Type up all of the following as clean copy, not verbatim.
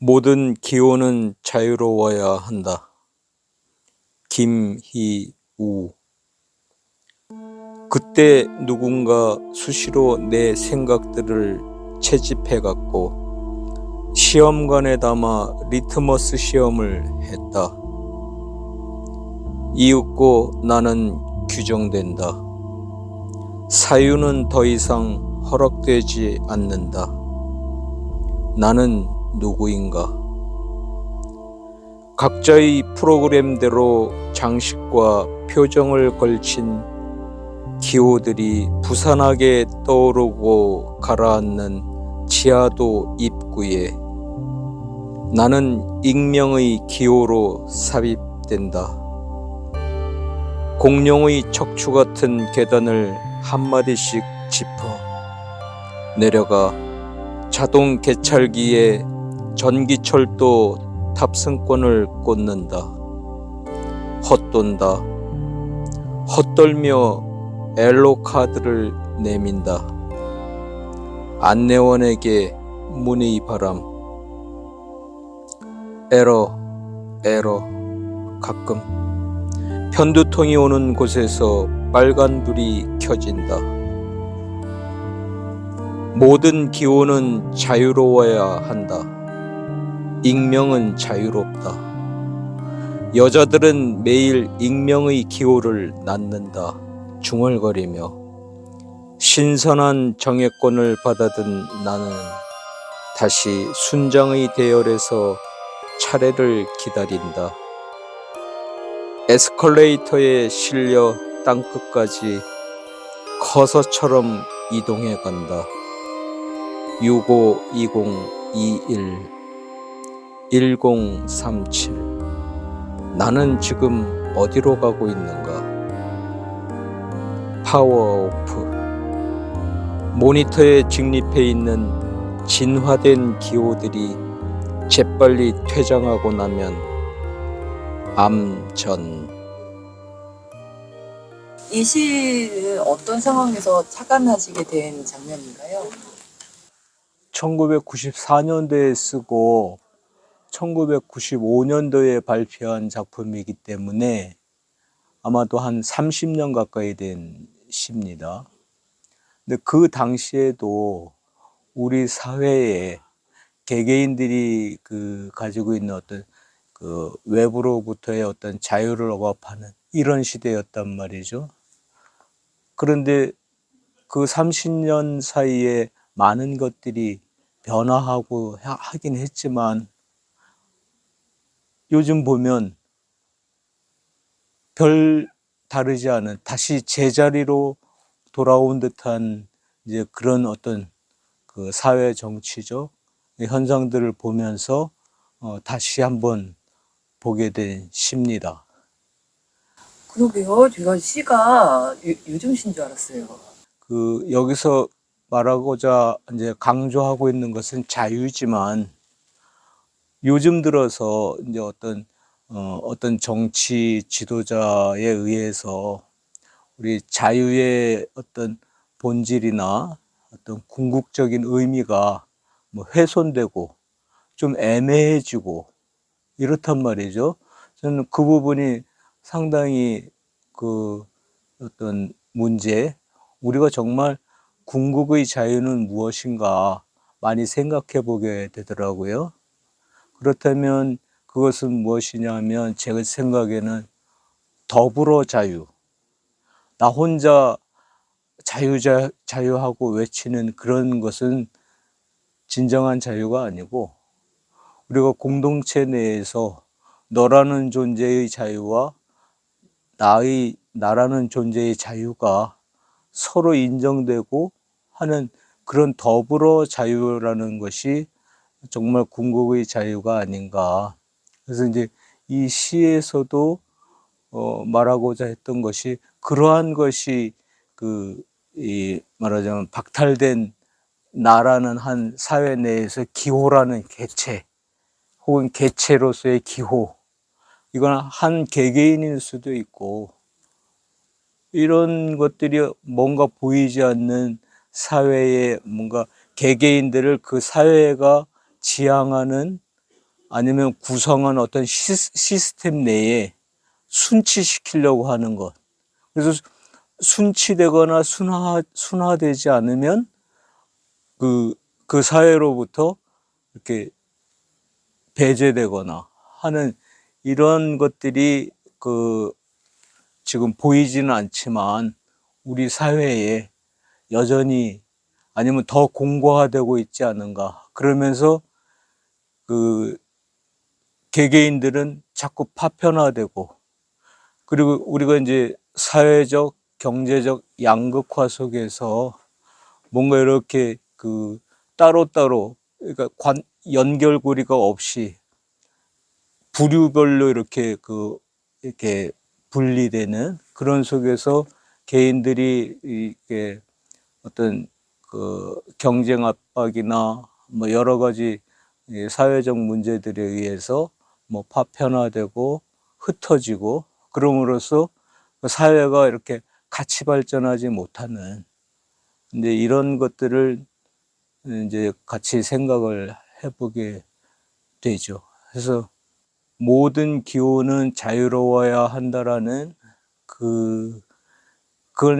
모든 기호는 자유로워야 한다. 김희우. 그때 누군가 수시로 내 생각들을 채집해갔고 시험관에 담아 리트머스 시험을 했다. 이윽고 나는 규정된다. 사유는 더 이상 허락되지 않는다. 나는 누구인가? 각자의 프로그램대로 장식과 표정을 걸친 기호들이 부산하게 떠오르고 가라앉는 지하도 입구에 나는 익명의 기호로 삽입된다. 공룡의 척추 같은 계단을 한마디씩 짚어 내려가 자동 개찰기에 전기철도 탑승권을 꽂는다. 헛돈다. 헛돌며 엘로카드를 내민다. 안내원에게 문의 바람. 에러. 가끔 편두통이 오는 곳에서 빨간불이 켜진다. 모든 기호는 자유로워야 한다. 익명은 자유롭다. 여자들은 매일 익명의 기호를 낳는다. 중얼거리며 신선한 정예권을 받아든 나는 다시 순장의 대열에서 차례를 기다린다. 에스컬레이터에 실려 땅끝까지 커서처럼 이동해 간다. 652021 1037 나는 지금 어디로 가고 있는가? 파워오프. 모니터에 직립해 있는 진화된 기호들이 재빨리 퇴장하고 나면 암전. 이 시는 어떤 상황에서 착안하시게 된 장면인가요? 1994년도에 쓰고 1995년도에 발표한 작품이기 때문에 아마도 한 30년 가까이 된 시입니다. 근데 그 당시에도 우리 사회에 개개인들이 가지고 있는 어떤 외부로부터의 어떤 자유를 억압하는 이런 시대였단 말이죠. 그런데 그 30년 사이에 많은 것들이 변화하고 하긴 했지만 요즘 보면 별 다르지 않은 다시 제자리로 돌아온 듯한 이제 그런 어떤 사회 정치적 현상들을 보면서 다시 한번 보게 된 시입니다. 그러게요. 제가 시가 요즘 시인 줄 알았어요. 여기서 말하고자 이제 강조하고 있는 것은 자유지만 요즘 들어서 이제 어떤 정치 지도자에 의해서 우리 자유의 어떤 본질이나 어떤 궁극적인 의미가 훼손되고 좀 애매해지고 이렇단 말이죠. 저는 그 부분이 상당히 어떤 문제, 우리가 정말 궁극의 자유는 무엇인가 많이 생각해 보게 되더라고요. 그렇다면 그것은 무엇이냐 하면 제 생각에는 더불어 자유, 나 혼자 자유하고 외치는 그런 것은 진정한 자유가 아니고 우리가 공동체 내에서 너라는 존재의 자유와 나라는 존재의 자유가 서로 인정되고 하는 그런 더불어 자유라는 것이 정말 궁극의 자유가 아닌가. 그래서 이제 이 시에서도 말하고자 했던 것이 그러한 것이 말하자면 박탈된 나라는 한 사회 내에서 기호라는 개체 혹은 개체로서의 기호, 이건 한 개개인일 수도 있고 이런 것들이 뭔가 보이지 않는 사회의 뭔가 개개인들을 그 사회가 지향하는 아니면 구성한 어떤 시스템 내에 순치시키려고 하는 것. 그래서 순치되거나 순화되지 않으면 그 사회로부터 이렇게 배제되거나 하는 이런 것들이 지금 보이지는 않지만 우리 사회에 여전히 아니면 더 공고화되고 있지 않은가. 그러면서 개개인들은 자꾸 파편화되고, 그리고 우리가 이제 사회적, 경제적 양극화 속에서 뭔가 이렇게 따로따로, 그러니까 연결고리가 없이 부류별로 이렇게 이렇게 분리되는 그런 속에서 개인들이 이게 어떤 경쟁 압박이나 뭐 여러 가지 사회적 문제들에 의해서 뭐 파편화되고 흩어지고, 그럼으로써 사회가 이렇게 같이 발전하지 못하는, 이제 이런 것들을 이제 같이 생각을 해보게 되죠. 그래서 모든 기호는 자유로워야 한다라는 그건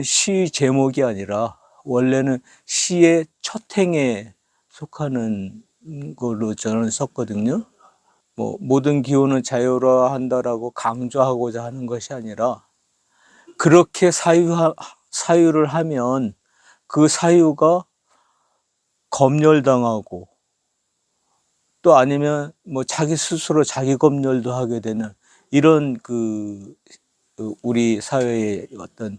시 제목이 아니라 원래는 시의 첫 행에 속하는 걸로 저는 썼거든요. 뭐 모든 기호는 자유로워야 한다라고 강조하고자 하는 것이 아니라, 그렇게 사유를 하면 그 사유가 검열당하고, 또 아니면 뭐 자기 스스로 자기 검열도 하게 되는 이런 우리 사회의 어떤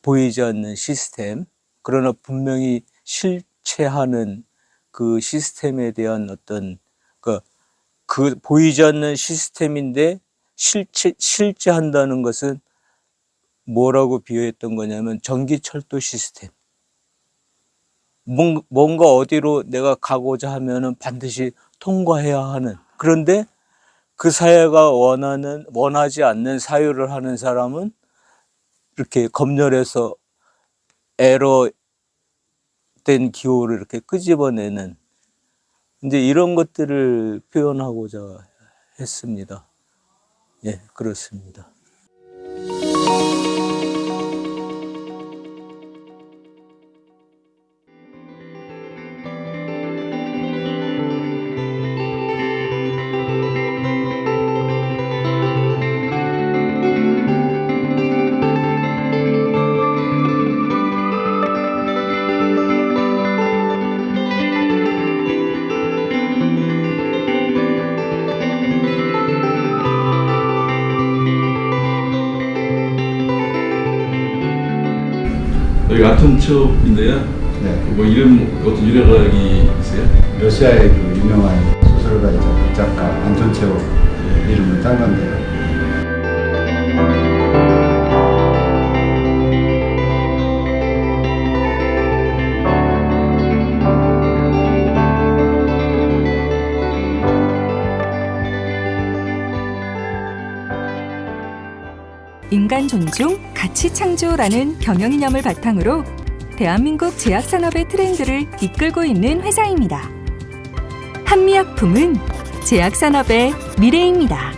보이지 않는 시스템, 그러나 분명히 실체하는 그 시스템에 대한 어떤 그 보이지 않는 시스템인데 실제한다는 것은 뭐라고 비유했던 거냐면 전기철도 시스템. 뭔가 어디로 내가 가고자 하면은 반드시 통과해야 하는, 그런데 그 사회가 원하지 않는 사유를 하는 사람은 이렇게 검열해서 에러된 기호를 이렇게 끄집어내는, 이제 이런 것들을 표현하고자 했습니다. 예, 그렇습니다. 여기 아톤첩인데요. 네. 뭐 이름 어떤 유래각이 있어요? 러시아의 그 유명한 소설가이자 극작가 안톤체오 이름을 딴 건데요. 인간 존중, 가치 창조라는 경영이념을 바탕으로 대한민국 제약산업의 트렌드를 이끌고 있는 회사입니다. 한미약품은 제약산업의 미래입니다.